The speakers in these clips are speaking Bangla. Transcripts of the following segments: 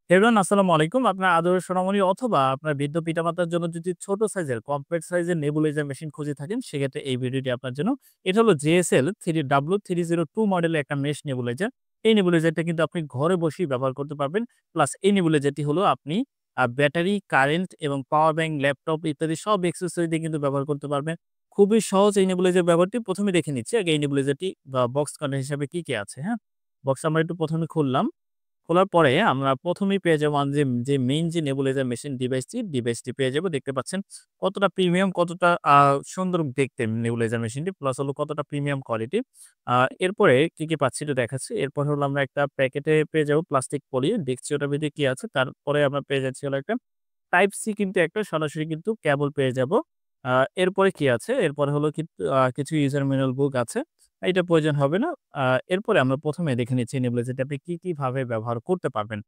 এভরিওয়ান আসসালামু আলাইকুম। আপনার আদরের সোনামণি অথবা আপনার বৃদ্ধ পিতামাতার জন্য যদি ছোট সাইজের কম্প্যাক্ট সাইজের নেবুলাইজার মেশিন খুঁজে থাকেন, সেক্ষেত্রে এই ভিডিওটি আপনার জন্য। এটা হলো JSL 3W302 মডেলের একটা মেশ নেবুলাইজার। এই নেবুলাইজারটা কিন্তু আপনি ঘরে বসেই ব্যবহার করতে পারবেন। প্লাস এই নেবুলাইজারটি হলো আপনি ব্যাটারি, কারেন্ট এবং পাওয়ার ব্যাংক, ল্যাপটপ ইত্যাদি সব অ্যাক্সেসরি দিয়ে কিন্তু ব্যবহার করতে পারবেন। খুবই সহজ এই নেবুলাইজার ব্যবহারটি। ১ম এ দেখে নিচ্ছি আগে এই নেবুলাইজারটি বক্স কন্টেন্ট হিসাবে কি আছে, হ্যাঁ? বক্স আমরা একটু ১ম এ খুললাম। খোলার পরে আমরা ১ম এই পেয়ে যাবো যে মেইন যে নেবুলাইজার মেশিন ডিভাইসটি পেয়ে যাবো। দেখতে পাচ্ছেন কতটা প্রিমিয়াম, কতটা সুন্দর দেখতে নেবুলাইজার মেশিনটি। প্লাস হলো কতটা প্রিমিয়াম কোয়ালিটি। আ এরপরে কি পাচ্ছি একটু দেখাচ্ছি। এরপর হলো আমরা একটা প্যাকেটে পেয়ে যাবো প্লাস্টিক পলি। দেখছি ওটার ভিতরে কি আছে। তারপরে আমরা পেয়ে যাচ্ছি হলো একটা টাইপ সি কিন্তু একটা সরাসরি কিন্তু কেবল পেয়ে যাবো। আ এরপরে কি আছে? এরপরে হলো কিছু ইউজার ম্যানুয়াল বুক আছে। এইটা প্রয়োজন হবে না। আ এরপরে আমরা ১ম এ দেখে নিচ্ছি নেবুলাইজারটা আপনি কি ভাবে ব্যবহার করতে পারবেন।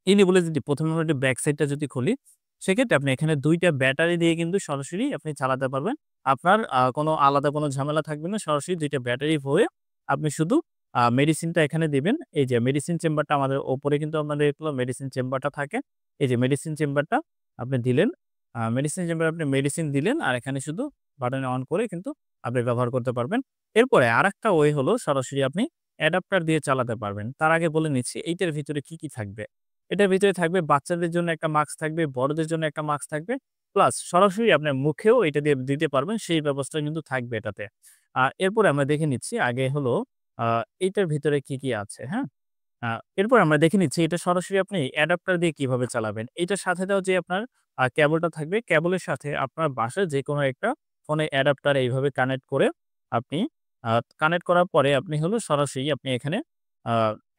এই নেবুলাইজারটি ১ম এ আমরা একটু ব্যাক সাইডটা যদি খুলি, সেক্ষেত্রে আপনি এখানে ২ টা ব্যাটারি দিয়ে কিন্তু সরাসরি আপনি চালাতে পারবেন। আপনার কোনো আলাদা কোনো ঝামেলা থাকবে না। সরাসরি ২ টা ব্যাটারি ভরে আপনি শুধু মেডিসিনটা এখানে দিবেন। এই যে মেডিসিন চেম্বারটা আমাদের উপরে কিন্তু আমাদের এগুলো মেডিসিন চেম্বারটা থাকে। এই যে মেডিসিন চেম্বারটা আপনি দিলেন। মেডিসিন চেম্বারে আপনি মেডিসিন দিলেন আর এখানে শুধু বাটনে অন করে কিন্তু আপনি ব্যবহার করতে পারবেন। এরপরে আরেকটা ওয়ে হলো সরাসরি আপনি অ্যাডাপ্টার দিয়ে চালাতে পারবেন। তার আগে বলে নিচ্ছি এইটার ভিতরে কি থাকবে। এটার ভিতরে থাকবে বাচ্চাদের জন্য একটা মাস্ক থাকবে, বড়দের জন্য একটা মাস্ক থাকবে। প্লাস সরাসরি আপনার মুখেও এটা দিয়ে দিতে পারবেন। সেই ব্যবস্থা কিন্তু থাকবে এটাতে। এরপরে আমরা দেখে নিচ্ছি আগে হলো আ এইটার ভিতরে কি আছে, হ্যাঁ? আ এরপর আমরা দেখে নিচ্ছি এটা সরাসরি আপনি অ্যাডাপ্টার দিয়ে কিভাবে চালাবেন। এটার সাথে দেওয়া যে আপনার কেবলটা থাকবে, কেবলের সাথে আপনার বাসায় যেকোনো একটা ফোনে অ্যাডাপ্টার এইভাবে কানেক্ট করে আপনি আ কানেক্ট করার পরে আপনি হলো সরাসরি আপনি এখানে আ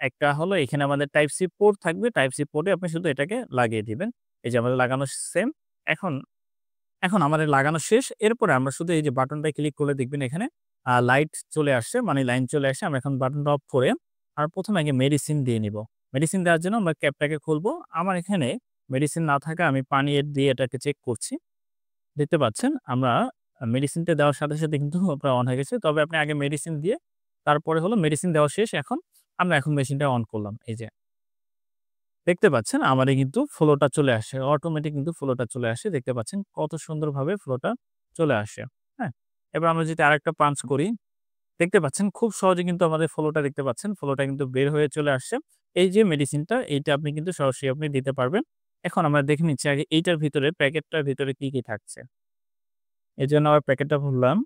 একটা হলো এখানে আমাদের টাইপ সি পোর্ট থাকবে। টাইপ সি পোর্টে আপনি শুধু এটাকে লাগিয়ে দিবেন। এই যে আমাদের লাগানো সেম। এখন এখন আমাদের লাগানো শেষ। এরপরে আমরা শুধু এই যে বাটনটায় ক্লিক করলে দেখবেন এখানে লাইট চলে আসছে, মানে লাইন চলে আসছে। আমরা এখন বাটনটা অফ করে আর ১ম এ আগে মেডিসিন দিয়ে নিবো। মেডিসিন দেওয়ার জন্য আমরা ক্যাপটাকে খুলবো। আমার এখানে মেডিসিন না থাকা আমি পানি দিয়ে এটাকে চেক করছি। দেখতে পাচ্ছেন আমরা মেডিসিনটা দেওয়ার সাথে কিন্তু আপনার অন হয়ে গেছে। তবে আপনি আগে মেডিসিন দিয়ে তারপরে হলো মেডিসিন দেওয়া শেষ। আমরা মেশিনটা অন করলাম। এই যে দেখতে পাচ্ছেন আমারে কিন্তু ফ্লোটা চলে আসে। অটোমেটিক কিন্তু ফ্লোটা চলে আসে। দেখতে পাচ্ছেন কত সুন্দরভাবে ফ্লোটা চলে আসে। হ্যাঁ? এবার আমরা যদি আরেকটা পাঞ্চ করি, দেখতে পাচ্ছেন খুব সহজে কিন্তু আমাদের ফ্লোটা দেখতে পাচ্ছেন। ফ্লোটা কিন্তু বের হয়ে চলে আসছে। এই যে মেডিসিনটা এইটা আপনি কিন্তু সরাসরি আপনি দিতে পারবেন। এখন আমরা দেখে নিচ্ছি আগে এইটার ভিতরে প্যাকেটটার ভিতরে কি থাকছে। এজন্য আবার প্যাকেটটা খুললাম।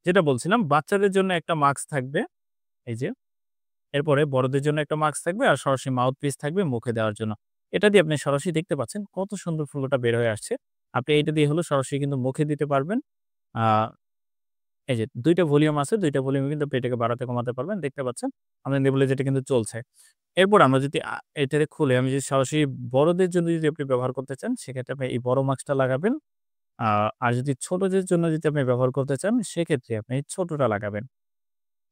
যেটা বলছিলাম বাচ্চাদের জন্য একটা মাস্ক থাকবে। এই যে এরপরে বড়দের জন্য একটা মাস্ক থাকবে আর সরাসরি মাউথপিস থাকবে মুখে দেওয়ার জন্য। এটা দিয়ে আপনি সরাসরি দেখতে পাচ্ছেন কত সুন্দর ফ্লোটা বের হয়ে আসছে। আপনি এইটা দিয়ে হলো সরাসরি কিন্তু মুখে দিতে পারবেন। আ এই যে ২ টা ভলিউম আছে, ২ টা ভলিউমে কিন্তু আপনি এটাকে বাড়াতে কমাতে পারবেন। দেখতে পাচ্ছেন আমাদের নেবুলাইজারটা কিন্তু চলছে। এরপর আমরা যদি এটাকে খুলে আমি যদি সরাসরি বড়দের জন্য যদি আপনি ব্যবহার করতে চান, সেক্ষেত্রে আপনি এই বড় মাস্কটা লাগাবেন। আ আর যদি ছোটদের জন্য যদি আপনি ব্যবহার করতে চান, সেক্ষেত্রে আপনি ছোটটা লাগাবেন।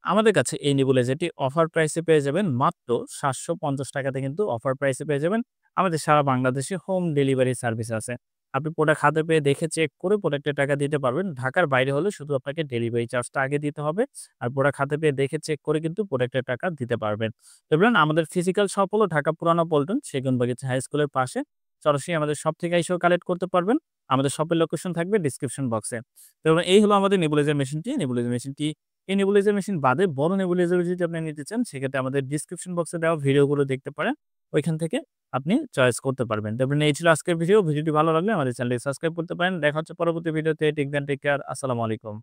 আমাদের কাছে এই নেবুলাইজারটি অফার প্রাইসে পেয়ে যাবেন মাত্র ৳৭৫০ তে কিন্তু অফার প্রাইসে পেয়ে যাবেন। আমাদের সারা বাংলাদেশে হোম ডেলিভারি সার্ভিস আছে। আপনি প্রোডাক্ট হাতে পেয়ে দেখে চেক করে প্রোডাক্টের টাকা দিতে পারবেন। ঢাকার বাইরে হলে শুধু আপনাকে ডেলিভারি চার্জটা আগে দিতে হবে। আর প্রোডাক্ট হাতে পেয়ে দেখে চেক করে কিন্তু প্রোডাক্টের টাকা দিতে পারবেন। এবার আমাদের ফিজিক্যাল শপ হলো ঢাকা পুরানো পল্টন সেগুনবাগিচা হাই স্কুলের পাশে। সরাসরি আমাদের শপ থেকে এসেও কালেক্ট করতে পারবেন। আমাদের শপের লোকেশন থাকবে ডিসক্রিপশন বক্সে। তো এই হলো আমাদের নেবুলাইজার মেশিনটি। নেবুলাইজার মেশিনটি এই নেবুলাইজার মেশিন বাদে বড় নেবুলাইজার যদি আপনি নিতে চান, সেক্ষেত্রে আমাদের ডিসক্রিপশন বক্সে দেওয়া ভিডিওগুলো দেখতে পারেন। ওইখান থেকে আপনি চয়েস করতে পারবেন। তারপরে এই ছিল আজকের ভিডিও। ভিডিওটি ভালো লাগলে আমাদের চ্যানেলটি সাবস্ক্রাইব করতে পারেন। দেখা হচ্ছে পরবর্তী ভিডিওতে। Take care. আসসালামু আলাইকুম।